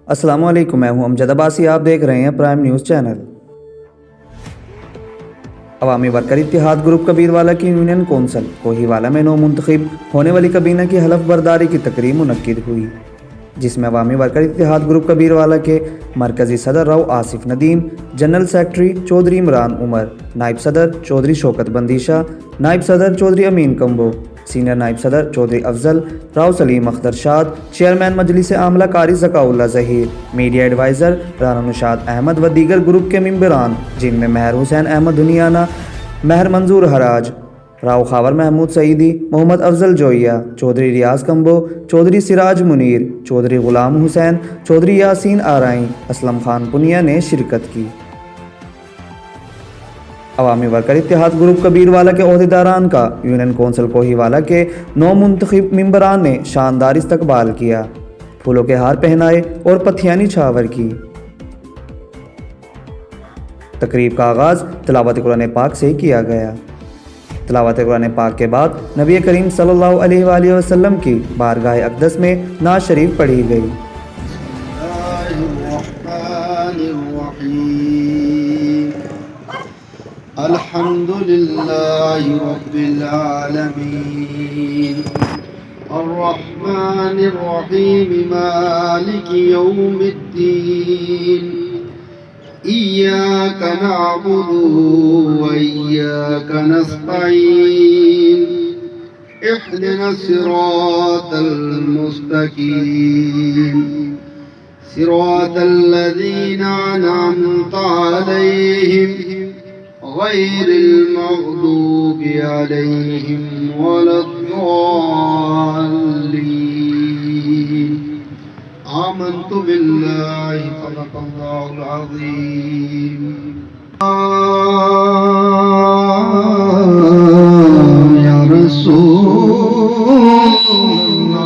السلام علیکم، میں ہوں امجد عباسی، آپ دیکھ رہے ہیں پرائم نیوز چینل۔ عوامی ورکر اتحاد گروپ کبیروالا کی یونین کونسل کوہیوالا میں نو منتخب ہونے والی کابینہ کی حلف برداری کی تقریب منعقد ہوئی، جس میں عوامی ورکر اتحاد گروپ کبیروالا کے مرکزی صدر راؤ آصف ندیم، جنرل سیکرٹری چودھری عمران عمر، نائب صدر چودھری شوکت بندیشا، نائب صدر چودھری امین کمبو، سینئر نائب صدر چودھری افضل راؤ سلیم اختر شاد، چیئرمین مجلس عاملہ قاری ذکاء اللہ ظہیر، میڈیا ایڈوائزر رانا نشاد احمد و دیگر گروپ کے ممبران، جن میں مہر حسین احمد دھنیانہ، مہر منظور حراج، راؤ خاور محمود سعیدی، محمد افضل جوئیہ، چودھری ریاض کمبو، چودھری سراج منیر، چودھری غلام حسین، چودھری یاسین آرائیں، اسلم خان پنیا نے شرکت کی۔ عوامی ورکر اتحاد گروپ کبیروالا کے عہدیداران کا یونین کونسل کوہیوالا کے نو منتخب ممبران نے شاندار استقبال کیا، پھولوں کے ہار پہنائے اور پتھیاں نچھاور کی۔ تقریب کا آغاز تلاوت قرآن پاک سے کیا گیا۔ تلاوت قرآن پاک کے بعد نبی کریم صلی اللہ علیہ وآلہ وسلم کی بارگاہ اقدس میں نعت شریف پڑھی گئی۔ الحمد للہ رب العالمین الرحمن الرحیم مالک یوم الدین ایاک نعبد و ایاک نستعین اهدنا الصراط المستقیم صراط الذین انعمت علیہم غیر المغضوب علیہم ولا الضالین آمنت باللہ صدق اللہ العظیم یا رسول اللہ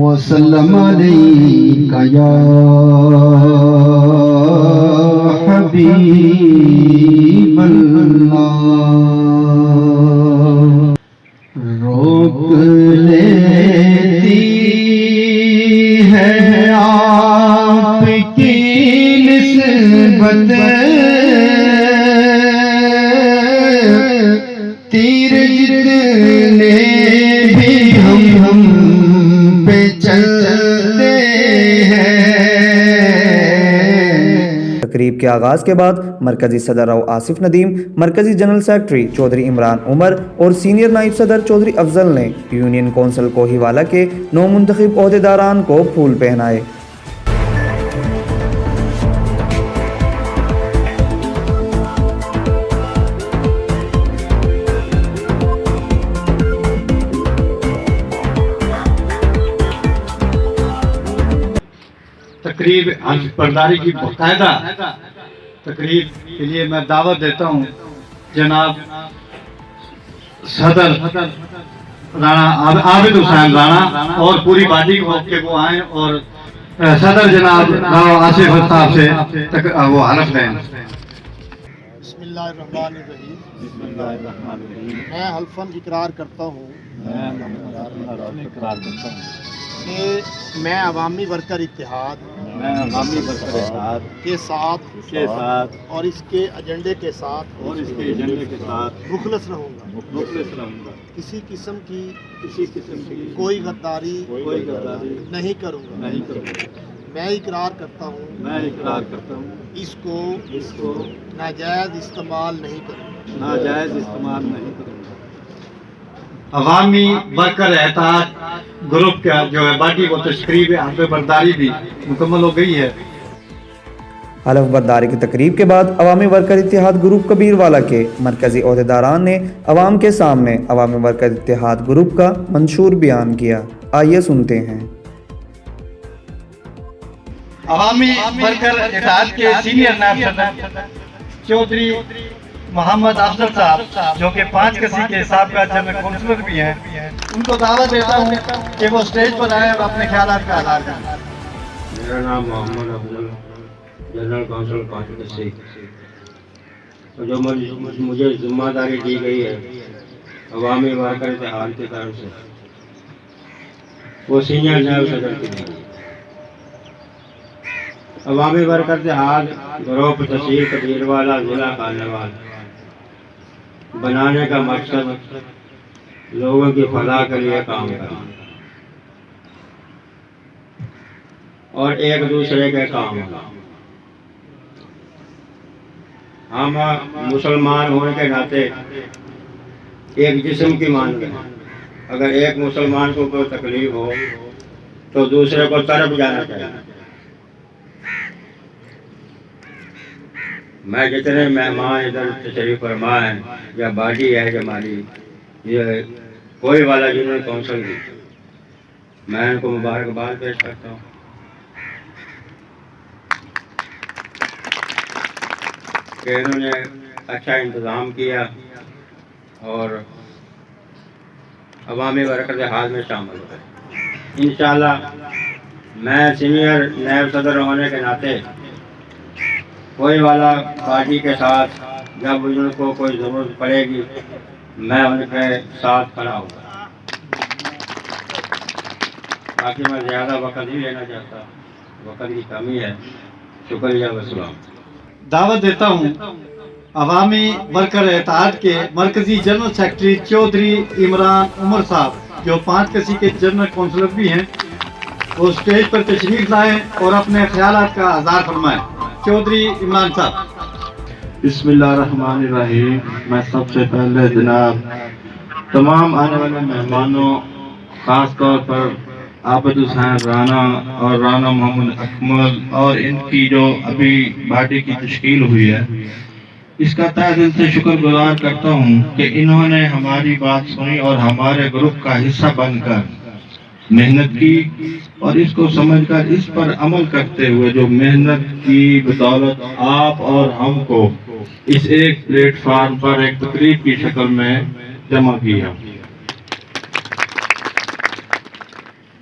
وسلم علیک یا حبیب اللہ روک لیتی ہے آپ کی نسبت تیر جتنے بھی ہم پہ چلتے ہیں۔ تقریب کے آغاز کے بعد مرکزی صدر راؤ آصف ندیم، مرکزی جنرل سیکرٹری چودھری عمران عمر اور سینئر نائب صدر چودھری افضل نے یونین کونسل کوہیوالا کے نو منتخب عہدیداران کو پھول پہنائے۔ تقریب حلف برداری کی باقاعدہ تقریب کے لیے میں دعوت دیتا ہوں جناب صدر رانا عابد حسین رانا اور پوری باڈی کو کہ وہ آئیں اور صدر جناب راؤ آصف صاحب سے وہ حلف لیں۔ بسم اللہ الرحمن الرحیم۔ میں حلفاً اقرار کرتا ہوں کہ میں عوامی ورکر اتحاد کے ساتھ اور اس کے ایجنڈے کے ساتھ مخلص رہوں گا، کسی قسم کی کوئی غداری نہیں کروں گا۔ میں اقرار کرتا ہوں اس کو ناجائز استعمال نہیں کروں گا۔ عوامی ورکر اتحاد گروپ کا جو ہے باقی وہ تشریف حلف برداری بھی مکمل ہو گئی ہے۔ حلف برداری کی تقریب کے بعد عوامی ورکر اتحاد گروپ کبیروالا کے مرکزی عہدیداران نے عوام کے سامنے عوامی ورکر اتحاد گروپ کا منشور بیان کیا۔ آئیے سنتے ہیں۔ عوامی ورکر اتحاد کے سینئر نائب صدر چودھری محمد افضل صاحب جو کہ 5 کسی کے حساب کا جنرل کونسلر بھی ہیں، ان کو دعوت دیتا ہوں کہ وہ اسٹیج پر آئیں اور اپنے خیالات کا اظہار کریں۔ میرا نام محمد افضل، جنرل کونسل کانسٹیٹوئنسی، جو مجھے ذمہ داری دی گئی ہے عوامی ورکر اتحاد کی طرف سے وہ سینئر نائب صدر کی دی ہے۔ عوامی ورکر اتحاد گروپ تحصیل کبیروالا ضلع خانیوال بنانے کا مقصد لوگوں کی فلاح کے لیے کام کرنا اور ایک دوسرے کے کام ہونا۔ ہم مسلمان ہونے کے ناطے ایک جسم کی مانتے ہیں، اگر ایک مسلمان کو کوئی تکلیف ہو تو دوسرے کو طرف جانا چاہیے۔ میں جتنے مہمان ادھر تشریف فرما ہیں یا باڈی ہے جمالی، یہ کوئی والا یونین کونسل کی، میں ان کو مبارکباد پیش کرتا ہوں۔ کہ انہوں نے اچھا انتظام کیا اور عوامی ورکر اتحاد میں شامل ہوئے۔ انشاءاللہ میں سینئر نائب صدر ہونے کے ناطے کوئی والا پارٹی کے ساتھ جب ان کو کوئی ضرورت پڑے گی میں ان کے ساتھ کھڑا ہوں۔ باقی میں زیادہ وقت نہیں لینا چاہتا، وقت کی کمی ہے۔ شکریہ والسلام۔ دعوت دیتا ہوں عوامی ورکر اتحاد کے مرکزی جنرل سیکرٹری چودھری عمران عمر صاحب، جو 5 کسی کے جنرل کونسلر بھی ہیں، وہ اسٹیج پر تشریف لائیں اور اپنے خیالات کا اظہار فرمائیں۔ چودھری عمران صاحب۔ بسم اللہ الرحمن الرحیم۔ میں سب سے پہلے جناب تمام آنے والے مہمانوں، خاص طور پر عابد حسین رانا اور رانا محمد اکمل اور ان کی جو ابھی باڈی کی تشکیل ہوئی ہے، اس کا تہ دل سے شکر گزار کرتا ہوں کہ انہوں نے ہماری بات سنی اور ہمارے گروپ کا حصہ بن کر محنت کی اور اس کو سمجھ کر اس پر عمل کرتے ہوئے جو محنت کی بدولت آپ اور ہم کو اس ایک پلیٹ فارم پر ایک تقریب کی شکل میں جمع کیا۔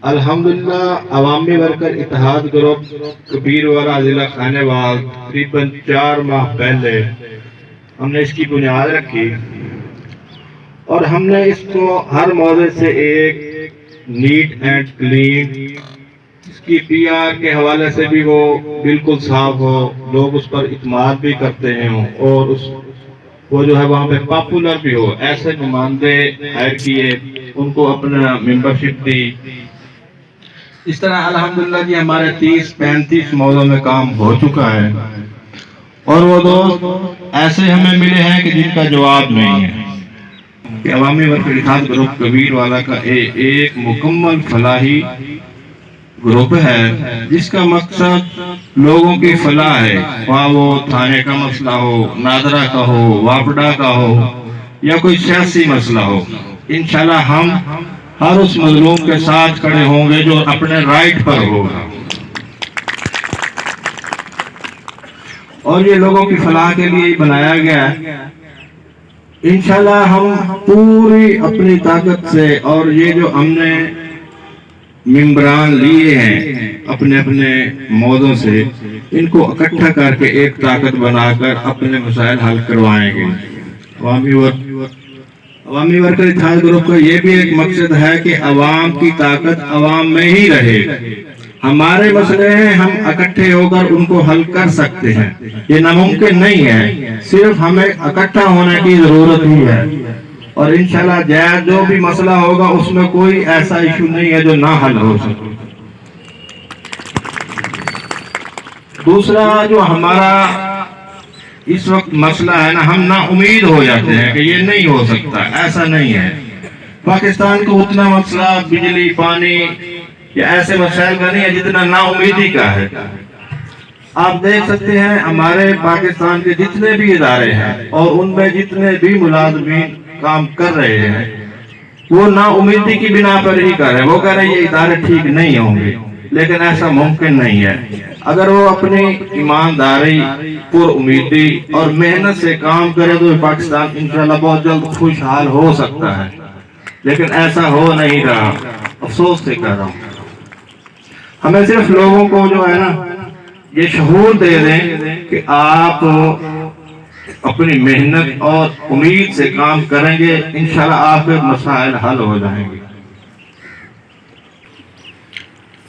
الحمدللہ عوامی ورکر اتحاد گروپ کبیروالا ضلع خانیوال تقریباً 4 ماہ پہلے ہم نے اس کی بنیاد رکھی اور ہم نے اس کو ہر موضوع سے ایک نیٹ اینڈ کلین، اس کی پی آر کے حوالے سے بھی وہ بالکل صاف ہو، لوگ اس پر اعتماد بھی کرتے ہیں اور وہ جو ہے وہاں پہ پاپولر بھی ہو، ایسے نمائندے ہائر کیے، ان کو اپنا ممبرشپ دی۔ اس طرح الحمدللہ جی ہمارے 30-35 موضوع میں کام ہو چکا ہے اور وہ دوست ایسے ہمیں ملے ہیں کہ جن کا جواب نہیں ہے کہ عوامی ورکر اتحاد گروپ کبیروالا کا ایک مکمل فلاحی گروپ ہے جس کا مقصد لوگوں کی فلاح ہے، خواہ وہ تھانے کا مسئلہ ہو، نادرہ کا ہو، واپڈا کا ہو یا کوئی سیاسی مسئلہ ہو۔ انشاءاللہ ہم ہر اس مظلوم کے ساتھ کھڑے ہوں گے جو اپنے رائٹ پر ہوگا اور یہ لوگوں کی فلاح کے لیے بنایا گیا ہے۔ انشاءاللہ ہم پوری اپنی طاقت سے اور یہ جو ہم نے ممبران لیے ہیں اپنے اپنے موضوع سے، ان کو اکٹھا کر کے ایک طاقت بنا کر اپنے مسائل حل کروائیں گے۔ عوامی ورکر اتحاد گروپ کا یہ بھی ایک مقصد ہے کہ عوام کی طاقت عوام میں ہی رہے۔ ہمارے مسئلے ہیں، ہم اکٹھے ہو کر ان کو حل کر سکتے ہیں، یہ ناممکن نہیں ہے، صرف ہمیں اکٹھا ہونے کی ضرورت ہی ہے اور انشاءاللہ جو بھی مسئلہ ہوگا اس میں کوئی ایسا ایشو نہیں ہے جو نہ حل ہو سکے۔ دوسرا جو ہمارا اس وقت مسئلہ ہے نا، ہم نا امید ہو جاتے ہیں کہ یہ نہیں ہو سکتا، ایسا نہیں ہے۔ پاکستان کو اتنا مسئلہ بجلی، پانی یا ایسے مسائل کا نہیں ہے جتنا نا امیدی کا ہے۔ آپ دیکھ سکتے ہیں ہمارے پاکستان کے جتنے بھی ادارے ہیں اور ان میں جتنے بھی ملازمین کام کر رہے ہیں وہ نا امیدی کی بنا پر ہی کر رہے ہیں۔ وہ کہہ رہے ہیں یہ ادارے ٹھیک نہیں ہوں گے، لیکن ایسا ممکن نہیں ہے۔ اگر وہ اپنی ایمانداری، پر امیدی اور محنت سے کام کرے تو پاکستان انشاءاللہ بہت جلد خوشحال ہو سکتا ہے، لیکن ایسا ہو نہیں رہا، افسوس سے کہہ رہا ہوں۔ ہمیں صرف لوگوں کو جو ہے نا یہ شعور دے دیں کہ آپ اپنی محنت اور امید سے کام کریں گے، انشاءاللہ آپ کے مسائل حل ہو جائیں گے۔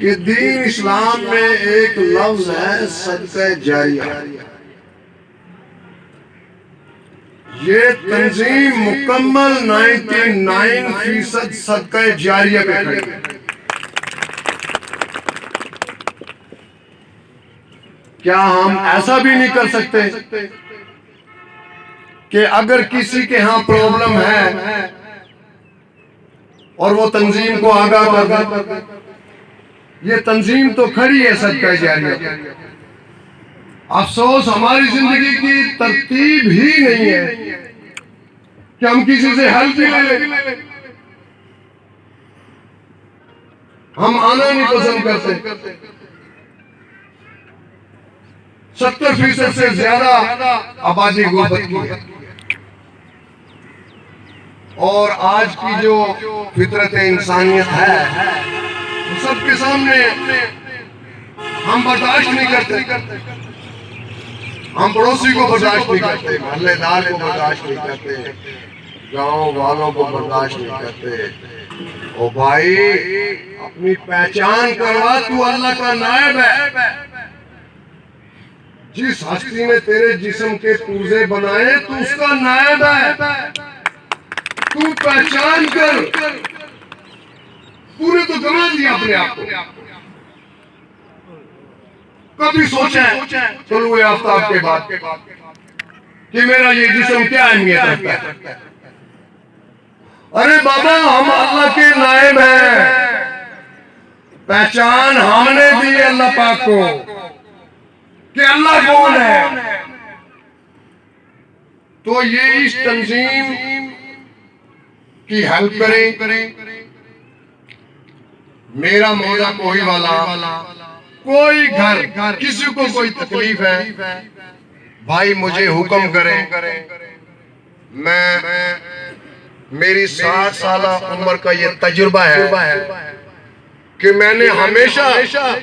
کہ دین اسلام میں ایک لفظ ہے صدقہ جاریہ. یہ تنظیم مکمل 99% صدقہ جاریہ پہ کھڑی ہے. کیا ہم ایسا بھی نہیں کر سکتے کہ اگر کسی کے ہاں پرابلم ہے اور وہ تنظیم کو آگاہ کر دے؟ یہ تنظیم تو کھڑی ہے صدقہ جاریہ. افسوس ہماری زندگی کی ترتیب ہی نہیں ہے کہ ہم کسی سے ہیلپ بھی لے لیں. ہم آنا نہیں پسند کرتے. 70% سے زیادہ آبادی غربت کی ہے. اور آج کی جو فطرت انسانیت ہے وہ سب کے سامنے ہم برداشت نہیں کرتے. ہم پڑوسی کو برداشت نہیں کرتے, محلے دار کو برداشت نہیں کرتے, گاؤں والوں کو برداشت نہیں کرتے. او بھائی, اپنی پہچان کروا, تو اللہ کا نائب ہے. جس ہستی نے تیرے جسم کے پرزے بنائے تو اس کا نائب ہے. تو پہچان کر. پورے تو گنوا دیا اپنے آپ کو. کبھی سوچیں طلوع آفتاب کے بعد کہ میرا یہ جسم کیا اہمیت رکھتا ہے؟ ارے بابا, ہم اللہ کے نائب ہیں. پہچان ہم نے دی اللہ پاک کو کہ اللہ کون ہے. تو یہ اس تنظیم کی ہیلپ کریں. میرا مولا کوئی والا, کوئی گھر, کسی کو کوئی تکلیف ہے, بھائی مجھے حکم کریں. میں میری 60 سالہ عمر کا یہ تجربہ ہے کہ میں نے ہمیشہ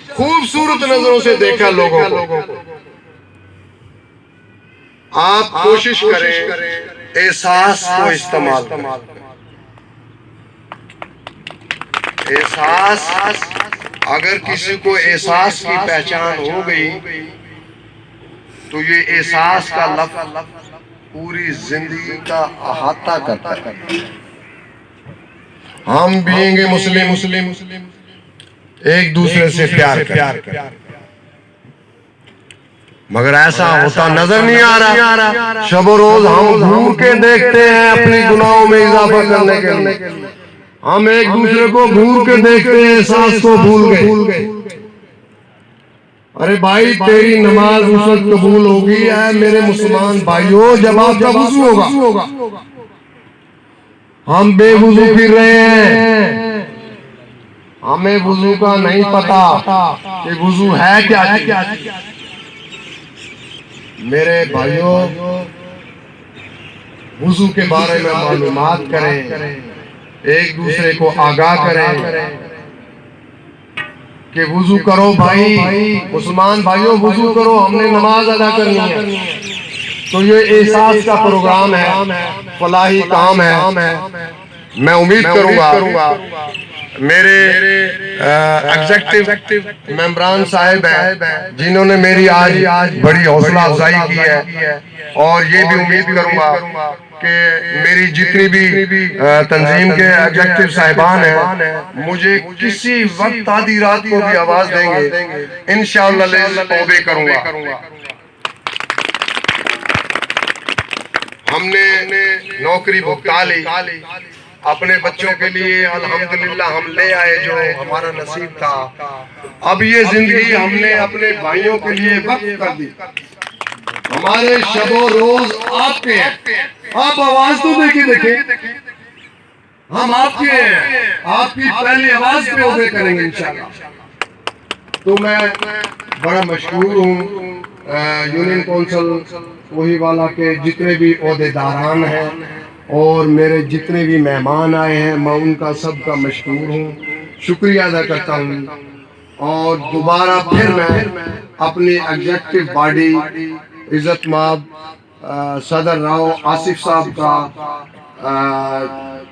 خوبصورت نظروں سے دیکھا لوگوں کو. آپ کوشش کریں احساس کو استعمال کریں. احساس, اگر کسی کو احساس کی پہچان ہو گئی تو یہ احساس کا لفظ پوری زندگی کا احاطہ کرتا ہے. ہم بینگ مسلم ایک دوسرے سے پیار کریں, مگر ایسا ہوتا نظر نہیں آ رہا. شب و روز ہم گھور کے دیکھتے ہیں اپنی گناہوں میں اضافہ کرنے کے لیے. ہم ایک دوسرے کو گھور کے دیکھتے ہیں, احساس کو بھول گئے. ارے بھائی, تیری نماز اس وقت قبول ہوگی ہے میرے مسلمان بھائیوں جب آپ کا وضو ہوگا. ہم بے وضو پھر رہے ہیں. ہمیں وضو کا نہیں پتا کہ وضو ہے کیا چیز. میرے بھائیوں, وضو کے بارے میں معلومات کریں, ایک دوسرے کو آگاہ کریں کہ وضو کرو بھائی, مسلمان بھائیوں وضو کرو, ہم نے نماز ادا کرنی ہے. تو یہ احساس کا پروگرام ہے, فلاحی کام ہے. میں امید کروں گا میرے ایگزیکٹو ممبران صاحب ہیں جنہوں نے میری آج بڑی حوصلہ افزائی کی ہے, اور یہ بھی امید کروں گا کہ میری جتنی بھی تنظیم کے ایگزیکٹو صاحبان ہیں مجھے کسی وقت آدھی رات کو بھی آواز دیں گے, انشاءاللہ توبے کروں گا. ہم نے نوکری بھگتا لی, اپنے بچوں کے لیے الحمدللہ ہم لے آئے جو ہمارا نصیب تھا. اب یہ زندگی ہم نے اپنے بھائیوں کے لیے وقف کر دی. ہمارے شب و روز آپ کے ہیں. آپ آواز تو دیکھیں, ہم آپ کے ہیں. آپ کی پہلی آواز پہ عہدے کریں گے انشاءاللہ. تو میں بڑا مشکور ہوں یونین کونسل کوہی والا کے جتنے بھی عہدے داران ہیں اور میرے جتنے بھی مہمان آئے ہیں, میں ان کا سب کا مشکور ہوں, شکریہ ادا کرتا ہوں. اور دوبارہ پھر میں اپنی ایگزیکٹو باڈی عزت مآب صدر راؤ آصف صاحب کا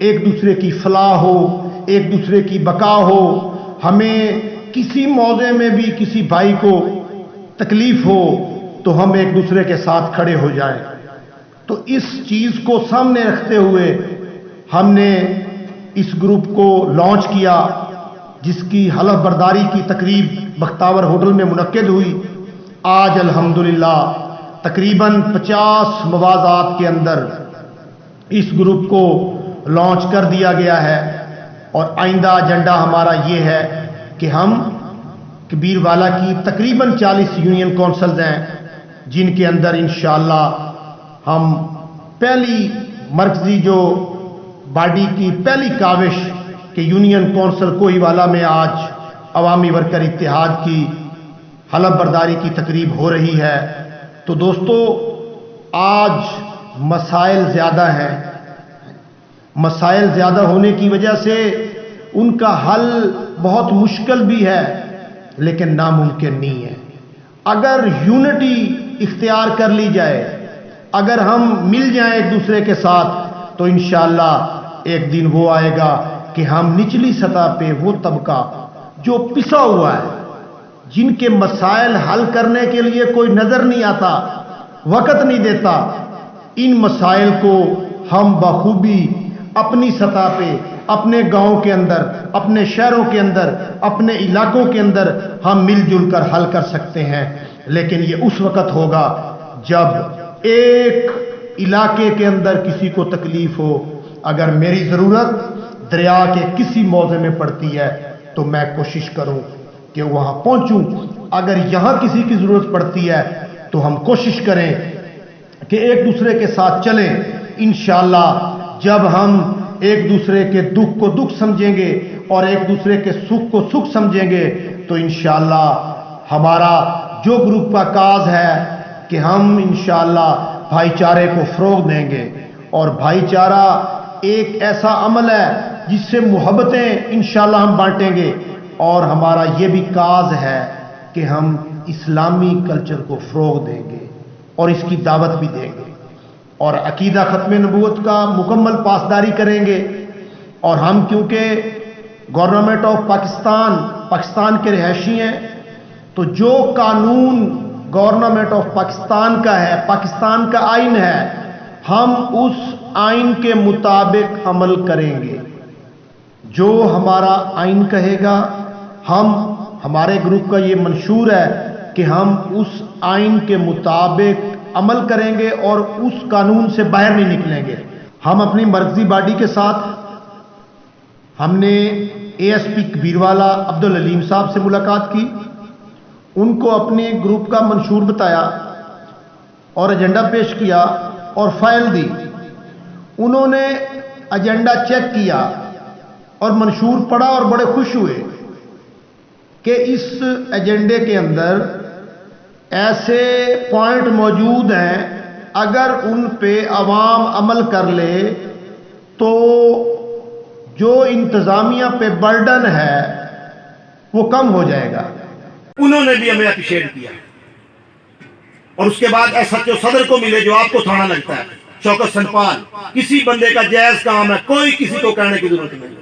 ایک دوسرے کی فلاح ہو, ایک دوسرے کی بقا ہو, ہمیں کسی موضع میں بھی کسی بھائی کو تکلیف ہو تو ہم ایک دوسرے کے ساتھ کھڑے ہو جائیں. تو اس چیز کو سامنے رکھتے ہوئے ہم نے اس گروپ کو لانچ کیا, جس کی حلف برداری کی تقریب بختاور ہوٹل میں منعقد ہوئی. آج الحمدللہ تقریباً 50 مواضعات کے اندر اس گروپ کو لانچ کر دیا گیا ہے, اور آئندہ ایجنڈا ہمارا یہ ہے کہ ہم کبیر والا کی تقریباً 40 یونین کونسلز ہیں, جن کے اندر انشاءاللہ ہم پہلی مرکزی جو باڈی کی پہلی کاوش کہ یونین کونسل کوہیوالا میں آج عوامی ورکر اتحاد کی حلف برداری کی تقریب ہو رہی ہے. تو دوستو, آج مسائل زیادہ ہیں. مسائل زیادہ ہونے کی وجہ سے ان کا حل بہت مشکل بھی ہے, لیکن ناممکن نہیں ہے. اگر یونٹی اختیار کر لی جائے, اگر ہم مل جائیں ایک دوسرے کے ساتھ, تو انشاءاللہ ایک دن وہ آئے گا کہ ہم نچلی سطح پہ وہ طبقہ جو پسا ہوا ہے, جن کے مسائل حل کرنے کے لیے کوئی نظر نہیں آتا, وقت نہیں دیتا, ان مسائل کو ہم بخوبی اپنی سطح پہ, اپنے گاؤں کے اندر, اپنے شہروں کے اندر, اپنے علاقوں کے اندر ہم مل جل کر حل کر سکتے ہیں. لیکن یہ اس وقت ہوگا جب ایک علاقے کے اندر کسی کو تکلیف ہو. اگر میری ضرورت دریا کے کسی موضع میں پڑتی ہے تو میں کوشش کروں کہ وہاں پہنچوں. اگر یہاں کسی کی ضرورت پڑتی ہے تو ہم کوشش کریں کہ ایک دوسرے کے ساتھ چلیں. انشاءاللہ جب ہم ایک دوسرے کے دکھ کو دکھ سمجھیں گے اور ایک دوسرے کے سکھ کو سکھ سمجھیں گے, تو انشاءاللہ ہمارا جو گروپ کا کاز ہے کہ ہم انشاءاللہ بھائی چارے کو فروغ دیں گے. اور بھائی چارہ ایک ایسا عمل ہے جس سے محبتیں انشاءاللہ ہم بانٹیں گے, اور ہمارا یہ بھی کاز ہے کہ ہم اسلامی کلچر کو فروغ دیں گے اور اس کی دعوت بھی دیں گے, اور عقیدہ ختم نبوت کا مکمل پاسداری کریں گے. اور ہم کیونکہ گورنمنٹ آف پاکستان کے رہائشی ہیں, تو جو قانون گورنمنٹ آف پاکستان کا ہے, پاکستان کا آئین ہے, ہم اس آئین کے مطابق عمل کریں گے. جو ہمارا آئین کہے گا, ہمارے گروپ کا یہ منشور ہے کہ ہم اس آئین کے مطابق عمل کریں گے اور اس قانون سے باہر نہیں نکلیں گے. ہم اپنی مرکزی باڈی کے ساتھ ہم نے اے ایس پی کبیروالا عبدالعلیم صاحب سے ملاقات کی, ان کو اپنے گروپ کا منشور بتایا اور ایجنڈا پیش کیا اور فائل دی. انہوں نے ایجنڈا چیک کیا اور منشور پڑھا اور بڑے خوش ہوئے کہ اس ایجنڈے کے اندر ایسے پوائنٹ موجود ہیں, اگر ان پہ عوام عمل کر لے تو جو انتظامیہ پہ برڈن ہے وہ کم ہو جائے گا. انہوں نے بھی ہمیں اپریشیٹ کیا, اور اس کے بعد ایس ایچ او صدر کو ملے جو آپ کو تھوڑا لگتا ہے, شوکت سنپال, کسی بندے کا جائز کام ہے, کوئی کسی کو کہنے کی ضرورت نہیں.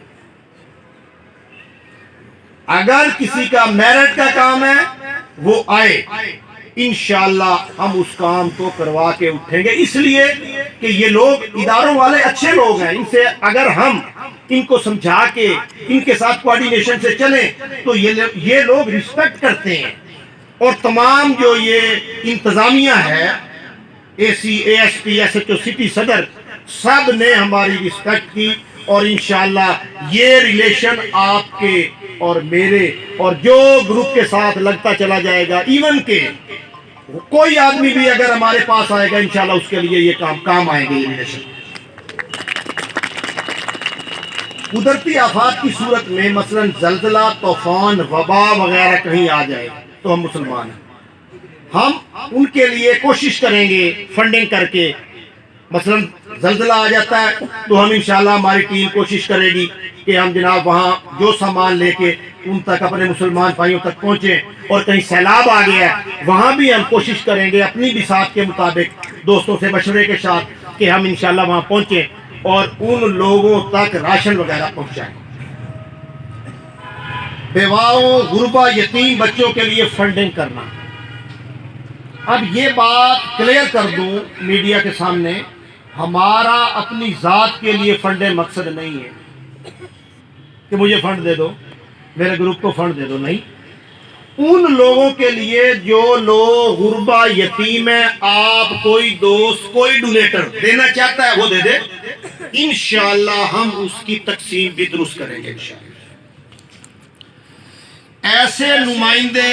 اگر کسی کا میرٹ کا کام ہے وہ آئے, انشاءاللہ ہم اس کام کو کروا کے اٹھیں گے. اس لیے کہ یہ لوگ اداروں والے اچھے لوگ ہیں, ان سے اگر ہم ان کو سمجھا کے ان کے ساتھ کوارڈینیشن سے چلیں تو یہ لوگ رسپیکٹ کرتے ہیں. اور تمام جو یہ انتظامیہ ہے, A C, A S P, S H O, city Saddar, سب نے ہماری رسپیکٹ کی. اور انشاءاللہ یہ ریلیشن آپ کے اور میرے اور جو گروپ کے ساتھ لگتا چلا جائے گا. ایون کہ کوئی آدمی بھی اگر ہمارے پاس آئے گا انشاءاللہ اس کے لیے یہ کام آئے گا. یہ ریلیشن قدرتی آفات کی صورت میں مثلا زلزلہ, طوفان, وبا وغیرہ کہیں آ جائے تو ہم مسلمان ہیں, ہم ان کے لیے کوشش کریں گے فنڈنگ کر کے. مثلا زلزلہ آ جاتا ہے تو ہم انشاءاللہ ہماری ٹیم کوشش کرے گی کہ ہم جناب وہاں جو سامان لے کے ان تک اپنے مسلمان بھائیوں تک پہنچیں. اور کہیں سیلاب آ گیا ہے وہاں بھی ہم کوشش کریں گے اپنی بساط کے مطابق دوستوں سے مشورے کے ساتھ کہ ہم انشاءاللہ وہاں پہنچیں. اور ان لوگوں تک راشن وغیرہ پہنچائیں. بیواؤں غربا یتیم بچوں کے لیے فنڈنگ کرنا. اب یہ بات کلیئر کر دوں میڈیا کے سامنے، ہمارا اپنی ذات کے لیے فنڈیں مقصد نہیں ہے کہ مجھے فنڈ دے دو، میرے گروپ کو فنڈ دے دو، نہیں. ان لوگوں کے لیے جو لوگ غربا یتیم ہیں، آپ کوئی دوست کوئی ڈونیٹر دینا چاہتا ہے وہ دے دے، انشاءاللہ ہم اس کی تقسیم بھی درست کریں گے انشاءاللہ. ایسے نمائندے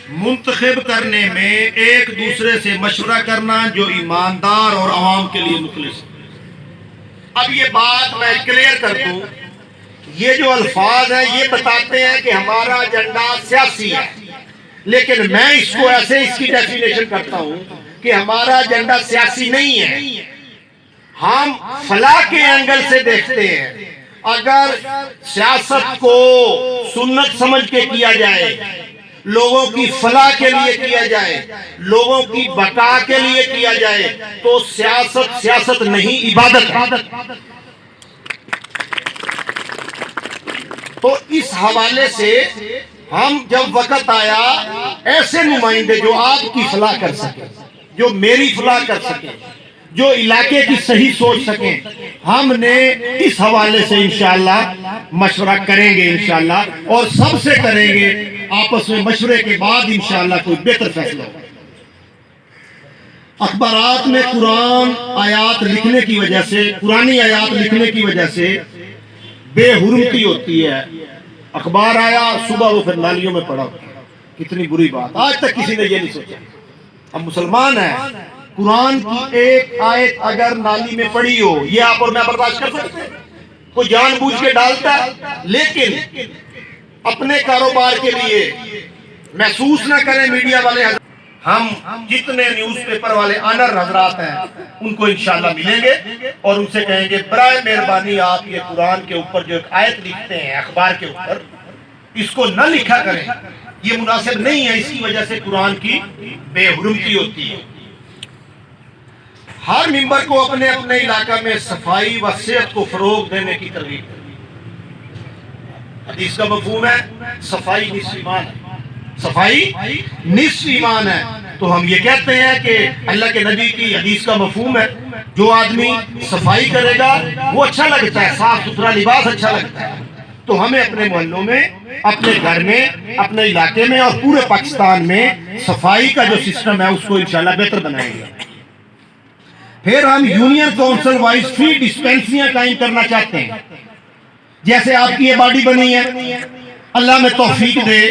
منتخب کرنے میں ایک دوسرے سے مشورہ کرنا جو ایماندار اور عوام کے لیے مخلص. اب یہ بات میں کلیئر کر دوں، یہ جو الفاظ ہیں یہ بتاتے ہیں کہ ہمارا ایجنڈا سیاسی ہے، لیکن میں اس کو ایسے اس کی ڈیفینیشن کرتا ہوں کہ ہمارا ایجنڈا سیاسی نہیں ہے. ہم فلاح کے اینگل سے دیکھتے ہیں. اگر سیاست کو سنت سمجھ کے کیا جائے، لوگوں کی فلاح کے لیے کیا جائے، لوگوں کی بقا کے لیے کیا جائے، تو سیاست نہیں، عبادت ہے. تو اس حوالے سے ہم جب وقت آیا، ایسے نمائندے جو آپ کی فلاح کر سکیں، جو میری فلاح کر سکیں، جو علاقے کی صحیح سوچ سکیں، ہم نے اس حوالے سے انشاءاللہ مشورہ کریں گے انشاءاللہ، اور سب سے کریں گے آپس میں مشورے کے بعد انشاءاللہ کوئی بہتر فیصلہ ہوگا. اخبارات میں قرآن آیات لکھنے کی وجہ سے، قرآنی آیات لکھنے کی وجہ سے بے حرمتی ہوتی ہے. اخبار آیا صبح وہ پھر نالیوں میں پڑا. کتنی بری بات، آج تک کسی نے یہ نہیں سوچا. ہم مسلمان ہیں، قرآن کی ایک آیت اگر نالی میں پڑی ہو، یہ آپ اور میں برداشت کر سکتے ہیں؟ کوئی جان بوجھ کے ڈالتا ہے، لیکن اپنے کاروبار کے لیے محسوس نہ کریں میڈیا والے. ہم جتنے نیوز پیپر والے آنر حضرات ہیں ان کو انشاءاللہ ملیں گے اور ان سے کہیں گے برائے مہربانی آپ یہ قرآن کے اوپر جو ایک آیت لکھتے ہیں اخبار کے اوپر، اس کو نہ لکھا کریں، یہ مناسب نہیں ہے. اس کی وجہ سے قرآن کی بے حرمتی ہوتی ہے. ہر ممبر کو اپنے اپنے علاقہ میں صفائی و صحت کو فروغ دینے کی ترغیب ہے. حدیث کا مفہوم ہے صفائی نصف ایمان ہے. صفائی نصف ایمان ہے. تو ہم یہ کہتے ہیں کہ اللہ کے نبی کی حدیث کا مفہوم ہے جو آدمی صفائی کرے گا وہ اچھا لگتا ہے، صاف ستھرا لباس اچھا لگتا ہے. تو ہمیں اپنے محلوں میں، اپنے گھر میں، اپنے علاقے میں اور پورے پاکستان میں صفائی کا جو سسٹم ہے اس کو انشاءاللہ بہتر بنائیں گے. پھر ہم یونین کونسل وائز فری ڈسپینسریاں قائم کرنا چاہتے ہیں. جیسے آپ کی یہ باڈی بنی ہے، اللہ میں توفیق دے،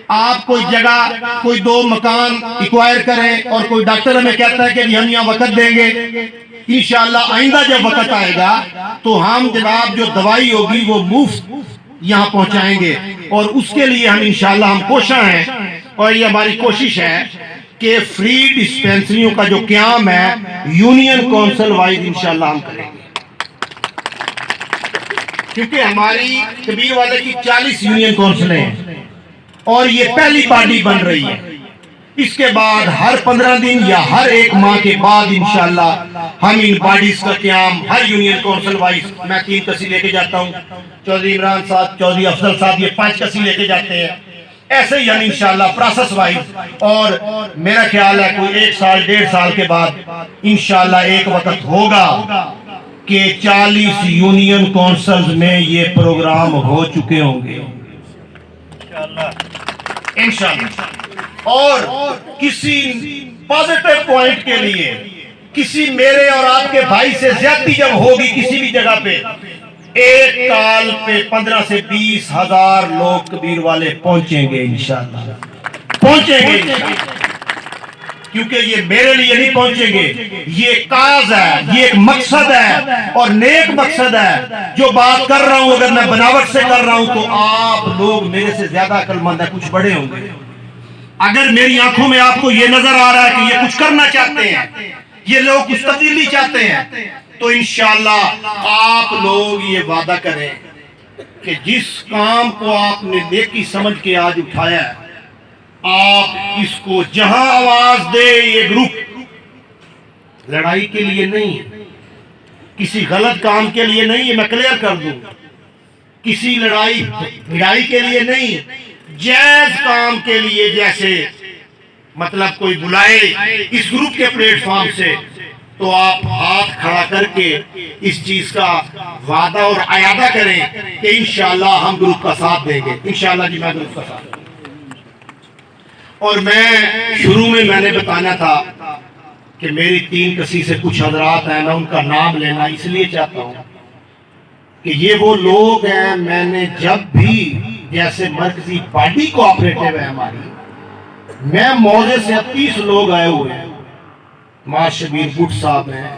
آپ کوئی جگہ، کوئی 2 مکان ایکوائر کریں اور کوئی ڈاکٹر ہمیں کہتا ہے کہ ہم یہاں وقت دیں گے، انشاءاللہ آئندہ جب وقت آئے گا تو ہم جناب جو دوائی ہوگی وہ مفت یہاں پہنچائیں گے. اور اس کے لیے ہم انشاءاللہ ہم کوشاں ہیں اور یہ ہماری کوشش ہے کہ فری ڈسپینسریوں کا جو قیام ہے یونین کونسل وائز انشاءاللہ ہم کریں گے. کیونکہ ہماری کبیر والے کی 40 یونین کونسلیں ہیں اور یہ پہلی باڈی بن رہی ہے. اس کے بعد ہر 15 دن یا ہر 1 ماہ کے بعد انشاءاللہ ہم ان باڈیز کا قیام ہر یونین کونسل وائز، میں 3 کسی لے کے جاتا ہوں، چودھری عمران صاحب، چودھری افضل صاحب یہ 5 کسی لے کے جاتے ہیں. ایسے ہی ہم انشاءاللہ پروسیس وائز، اور میرا خیال ہے کوئی 1 سال 1.5 سال کے بعد انشاءاللہ ایک وقت ہوگا کہ 40 یونین کونسلز میں یہ پروگرام ہو چکے ہوں گے انشاءاللہ. اور کسی پازیٹیو پوائنٹ کے لیے، کسی میرے اور آپ کے بھائی سے زیادتی جب ہوگی کسی بھی جگہ پہ، ایک کال پہ 15 سے 20 ہزار لوگ کبیر والے پہنچیں گے انشاءاللہ، پہنچیں گے انشاءاللہ. کیونکہ یہ میرے لیے نہیں پہنچیں گے، یہ کاز ہے، یہ ایک مقصد ہے اور نیک مقصد ہے. جو بات کر رہا ہوں اگر میں بناوٹ سے کر رہا ہوں تو آپ لوگ میرے سے زیادہ عقل مند ہیں، کچھ بڑے ہوں گے. اگر میری آنکھوں میں آپ کو یہ نظر آ رہا ہے کہ یہ کچھ کرنا چاہتے ہیں، یہ لوگ کچھ تبدیلی چاہتے ہیں، تو انشاءاللہ آپ لوگ یہ وعدہ کریں کہ جس کام کو آپ نے نیکی سمجھ کے آج اٹھایا ہے، آپ اس کو جہاں آواز دے. یہ گروپ لڑائی کے لیے نہیں، کسی غلط کام کے لیے نہیں، یہ میں کلیئر کر دوں، کسی لڑائی بھڑائی کے لیے نہیں، جائز کام کے لیے، جیسے مطلب کوئی بلائے اس گروپ کے پلیٹ فارم سے تو آپ ہاتھ کھڑا کر کے اس چیز کا وعدہ اور اعادہ کریں کہ انشاءاللہ ہم گروپ کا ساتھ دیں گے، انشاءاللہ جی میں گروپ کا ساتھ دوں گا۔ اور شروع میں نے بتانا تھا کہ میری 3 کسی سے کچھ حضرات ہیں، میں ان کا نام لینا اس لیے چاہتا ہوں کہ یہ وہ لوگ ہیں، میں نے جب بھی جیسے مرکزی پارٹی کوآپریٹو ہے ہماری، میں موضع سے 30 لوگ آئے ہوئے ہیں، ماں شبیر بٹ صاحب ہیں،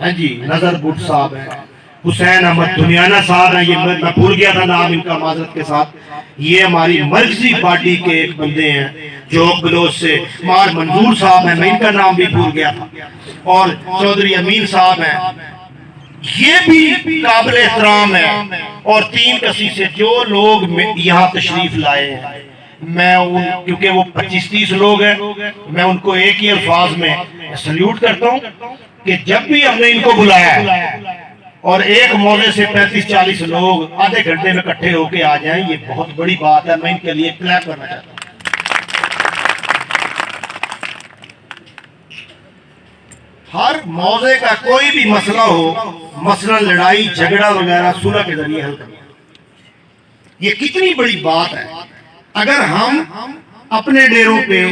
ہاں جی نظر بٹ صاحب ہیں، حسین احمد دنیانہ صاحب ہیں، یہ میں بھول گیا تھا نام ان کا معذرت کے ساتھ، یہ ہماری مرکزی پارٹی کے ایک بندے ہیں جو بلوچ سے، مار منظور صاحب ہیں، میں ان کا نام بھی بھول گیا تھا، اور چودھری امین صاحب ہیں، یہ بھی قابل احترام ہے۔ اور 3 کسی سے جو لوگ یہاں تشریف لائے ہیں، میں کیونکہ وہ 25-30 لوگ ہیں، میں ان کو ایک ہی الفاظ میں سلیوٹ کرتا ہوں کہ جب بھی ہم نے ان کو بلایا ہے اور ایک موضع سے 35-40 لوگ آدھے گھنٹے میں اکٹھے ہو کے آ جائیں، یہ بہت بڑی بات ہے، میں ان کے لیے کلیپ کرنا چاہتا ہوں۔ ہر موضع کا کوئی بھی مسئلہ ہو، مثلا لڑائی جھگڑا وغیرہ صلح کے ذریعے حل کرنا، یہ کتنی بڑی بات ہے۔ اگر ہم اپنے ڈیروں پہ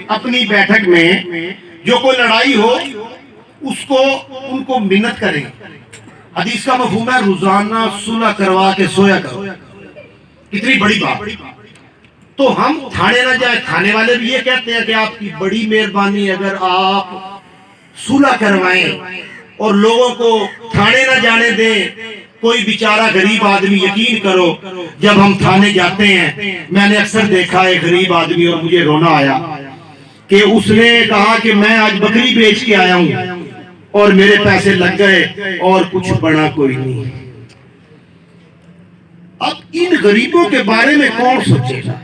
اپنی بیٹھک میں جو کوئی لڑائی ہو اس کو ان کو منت کریں، حدیث کا مفہوم ہے روزانہ صلح کروا کے سویا کرو، کتنی بڑی بات۔ تو ہم تھانے نہ جائیں، تھانے والے بھی یہ کہتے ہیں کہ آپ کی بڑی مہربانی اگر آپ صلح کروائیں اور لوگوں کو تھانے نہ جانے دیں، کوئی بیچارہ غریب آدمی، یقین کرو جب ہم تھانے جاتے ہیں میں نے اکثر دیکھا ہے غریب آدمی، اور مجھے رونا آیا کہ اس نے کہا کہ میں آج بکری بیچ کے آیا ہوں اور میرے پیسے لگ گئے اور کچھ بڑا کوئی نہیں۔ اب ان غریبوں کے بارے میں کون سوچے گا؟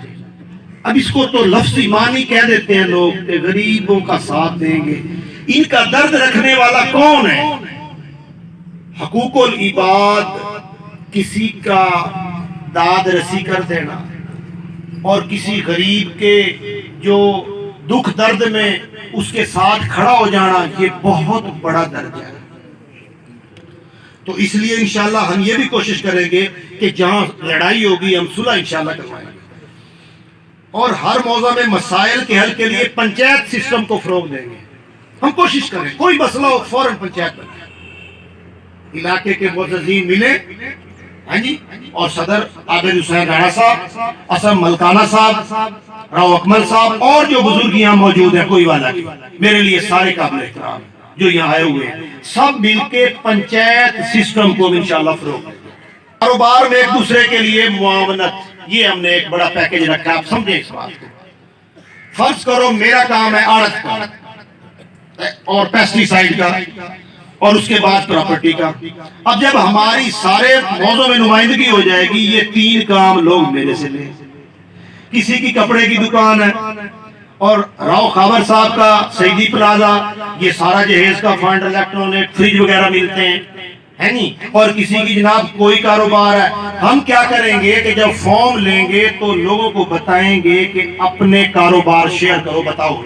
اب اس کو تو لفظی معنی کہہ دیتے ہیں لوگ کہ غریبوں کا ساتھ دیں گے، ان کا درد رکھنے والا کون ہے؟ حقوق العباد کسی کا داد رسی کر دینا اور کسی غریب کے جو دکھ درد میں اس کے ساتھ کھڑا ہو جانا، یہ بہت بڑا درد ہے۔ تو اس لیے انشاءاللہ ہم یہ بھی کوشش کریں گے کہ جہاں لڑائی ہوگی ہم صلح انشاءاللہ کروائیں گے، اور ہر موضوع میں مسائل کے حل کے لیے پنچایت سسٹم کو فروغ دیں گے۔ ہم کوشش کریں کوئی مسئلہ ہو فوراً پنچایت بنائیں، علاقے کے معززین ملیں، ہاں جی، اور صدر عابد حسین رانا صاحب، اسم ملکانہ صاحب، راؤ اکمل صاحب، اور جو بزرگ یہاں موجود ہیں، کوئی والا کی میرے لیے سارے قابل احترام جو یہاں آئے ہوئے ہیں، سب مل کے پنچایت سسٹم کو انشاءاللہ فروغ دیں گے۔ کاروبار میں ایک دوسرے کے لیے معاونت، یہ ہم نے ایک بڑا پیکج رکھا ہے، آپ سمجھیں اس بات کو۔ فرض کرو میرا کام ہے آڑت کا اور پیسٹی سائیڈ کا اور اس کے بعد پراپرٹی کا، اب جب ہماری سارے موضوع میں نمائندگی ہو جائے گی، یہ 3 کام لوگ میرے سے لیں۔ کسی کی کپڑے کی دکان ہے اور راؤ خاور صاحب کا سعیدی پلازا، یہ سارا جہیز کا فنڈ، الیکٹرونک، فریج وغیرہ ملتے ہیں، ہے نہیں، اور کسی کی جناب کوئی کاروبار ہے، ہم کیا کریں گے کہ جب فارم لیں گے تو لوگوں کو بتائیں گے کہ اپنے کاروبار شیئر کرو، بتاؤ،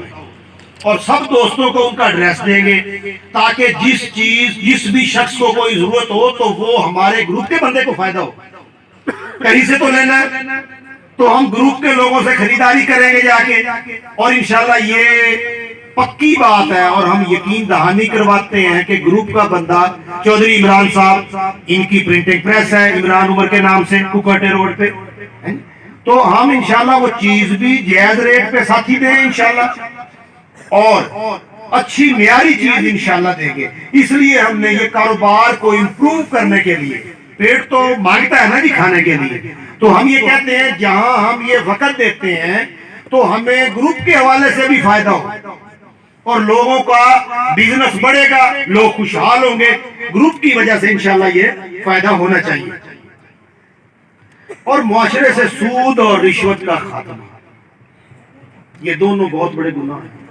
اور سب دوستوں کو ان کا ایڈریس دیں گے تاکہ جس بھی شخص کو کوئی ضرورت ہو تو وہ ہمارے گروپ کے بندے کو فائدہ ہو۔ کہیں سے تو لینا ہے تو ہم گروپ کے لوگوں سے خریداری کریں گے جا کے، اور انشاءاللہ یہ پکی بات ہے، اور ہم یقین دہانی کرواتے ہیں کہ گروپ کا بندہ چودھری عمران صاحب، ان کی پرنٹنگ پریس ہے عمران عمر کے نام سے کوکاٹے روڈ پہ، تو ہم انشاءاللہ وہ چیز بھی جائز ریٹ پہ ساتھی دیں انشاءاللہ، اور اچھی معیاری چیز انشاءاللہ دیں گے۔ اس لیے ہم نے یہ کاروبار کو امپروو کرنے کے لیے، پیٹ تو مانگتا ہے نا جی کھانے کے لیے، تو ہم یہ کہتے ہیں جہاں ہم یہ وقت دیتے ہیں تو ہمیں گروپ کے حوالے سے بھی فائدہ ہو اور لوگوں کا بزنس بڑھے گا، لوگ خوشحال ہوں گے، گروپ کی وجہ سے انشاءاللہ یہ فائدہ ہونا چاہیے۔ اور معاشرے سے سود اور رشوت کا خاتمہ، یہ دونوں بہت بڑے گناہ ہیں،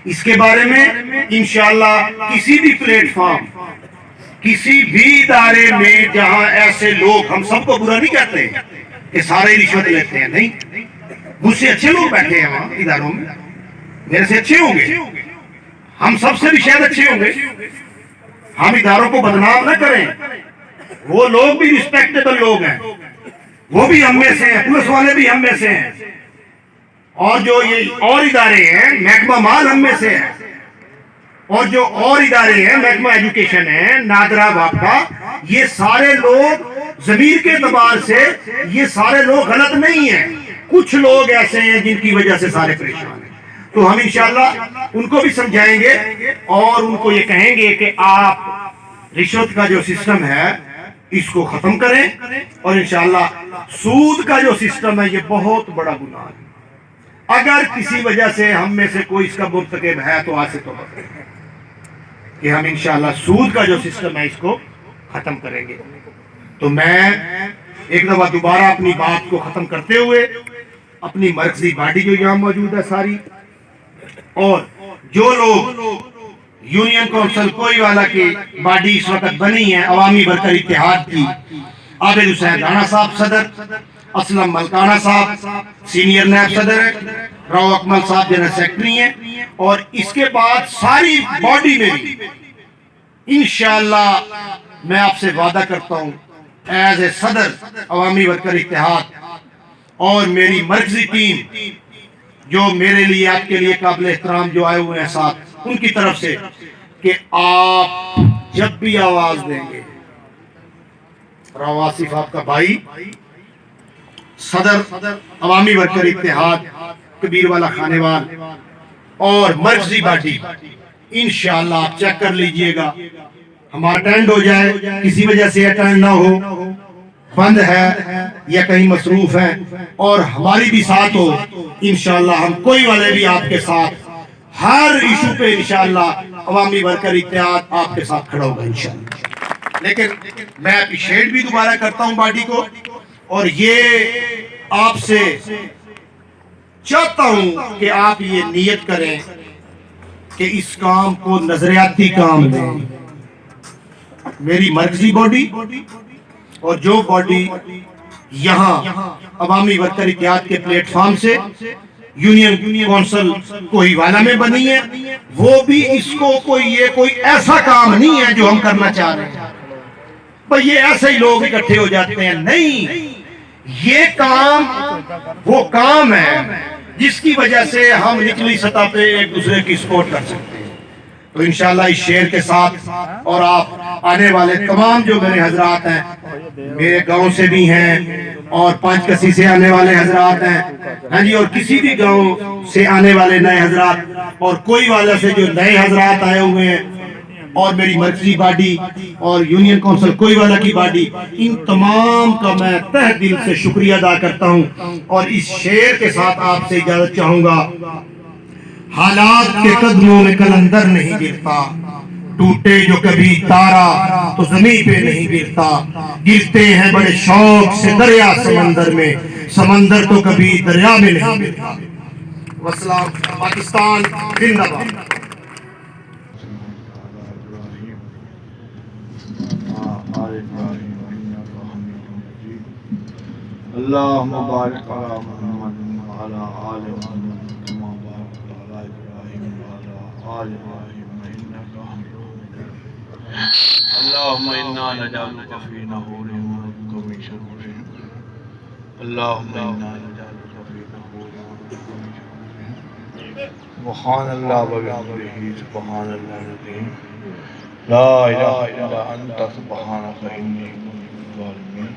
اس کے بارے میں انشاءاللہ کسی بھی پلیٹ فارم کسی بھی ادارے میں جہاں ایسے لوگ، ہم سب کو برا نہیں کہتے کہ سارے رشوت لیتے ہیں، نہیں، مجھ سے اچھے لوگ بیٹھے ہیں وہاں اداروں میں، میرے سے اچھے ہوں گے، ہم سب سے بھی شاید اچھے ہوں گے، ہم اداروں کو بدنام نہ کریں، وہ لوگ بھی ریسپیکٹیبل لوگ ہیں، وہ بھی ہم میں سے ہیں، پولیس والے بھی ہم میں سے ہیں، اور جو یہ اور ادارے ہیں، محکمہ مال ہم میں سے ہیں، اور جو اور ادارے ہیں، محکمہ ایجوکیشن ہے، نادرا واپڈا، یہ سارے لوگ ضمیر کے اعتبار سے یہ سارے لوگ غلط نہیں ہیں، کچھ لوگ ایسے ہیں جن کی وجہ سے سارے پریشان ہیں، تو ہم انشاءاللہ ان کو بھی سمجھائیں گے اور ان کو یہ کہیں گے کہ آپ رشوت کا جو سسٹم ہے اس کو ختم کریں، اور انشاءاللہ سود کا جو سسٹم ہے یہ بہت بڑا گناہ ہے، اگر کسی وجہ سے ہم میں سے کوئی اس کا مرتکب ہے تو آج سے توبہ کریں کہ ہم انشاءاللہ سود کا جو سسٹم ہے اس کو ختم کریں گے۔ تو میں ایک دفعہ دوبارہ اپنی بات کو ختم کرتے ہوئے اپنی مرکزی باڈی جو یہاں موجود ہے ساری، اور جو لوگ یونین کونسل کوئی والا کی باڈی اس وقت بنی ہے، عوامی ورکر اتحاد کی، عابد حسین رانا صاحب صدر، اسلم ملکانہ صاحب سینئر نیب صدر ہیں، راؤ اکمل صاحب جنرل سیکٹری ہیں، اور اس کے بعد ساری باڈی میں بھی انشاءاللہ میں آپ سے وعدہ کرتا ہوں ایز اے صدر عوامی ورکر اتحاد اور میری مرکزی ٹیم جو میرے لیے آپ کے لیے قابل احترام جو آئے ہوئے ہیں ساتھ، ان کی طرف سے کہ آپ جب بھی آواز دیں گے، راؤ آصف آپ کا بھائی صدر عوامی ورکر اتحاد کبیر والا خانے وال اور مرکزی باڈی، انشاءاللہ آپ چیک کر لیجئے گا، ہمارا اٹینڈ ہو جائے، کسی وجہ سے اٹینڈ نہ ہو، بند ہے یا کہیں مصروف ہے، اور ہماری بھی ساتھ ہو، انشاءاللہ ہم کوئی والے بھی آپ کے ساتھ ہر ایشو پہ انشاءاللہ عوامی ورکر اتحاد آپ کے ساتھ کھڑا ہوگا انشاءاللہ۔ لیکن میں اپریشیٹ بھی دوبارہ کرتا ہوں باڈی کو، اور یہ آپ سے چاہتا ہوں کہ آپ یہ نیت کریں کہ اس کام کو نظریاتی کام لیں، میری مرکزی باڈی اور جو باڈی یہاں عوامی ورکر اتحاد کے پلیٹ فارم سے یونین کونسل کوہیوالا میں بنی ہے، وہ بھی اس کو یہ کوئی ایسا کام نہیں ہے جو ہم کرنا چاہ رہے ہیں، بھئی یہ ایسے ہی لوگ اکٹھے ہو جاتے ہیں، نہیں، یہ کام وہ کام ہے جس کی وجہ سے ہم نچلی سطح پہ ایک دوسرے کی سپورٹ کر سکتے ہیں۔ تو انشاءاللہ اس شعر کے ساتھ، اور آپ آنے والے تمام جو میرے حضرات ہیں، میرے گاؤں سے بھی ہیں اور پانچ کسی سے آنے والے حضرات ہیں، ہاں جی، اور کسی بھی گاؤں سے آنے والے نئے حضرات، اور کوئی والا سے جو نئے حضرات آئے ہوئے ہیں، اور میری مرکزی باڈی اور یونین کونسل کوئی والا کی باڈی، ان تمام کا میں تہ دل سے شکریہ ادا کرتا ہوں، اور اس شعر کے ساتھ آپ سے اجازت چاہوں گا۔ حالات کے قدموں میں کلندر نہیں گرتا، ٹوٹے جو کبھی تارا تو زمین پہ نہیں گرتا، گرتے ہیں بڑے شوق سے دریا سمندر میں، سمندر تو کبھی دریا میں نہیں گرتا۔ والسلام، پاکستان زندہ باد۔ اللهم بارك على محمد وعلى آل محمد كما باركت على إبراهيم وعلى آل إبراهيم إنك حميد مجيد اللهم إنا نجعلك في نحورهم ونعوذ من شرورهم اللهم إنا نجعلك في نحورهم ونعوذ من شرورهم سبحان الله وبحمده سبحان الله العظيم لا إله إلا أنت سبحانك إني كنت من الظالمين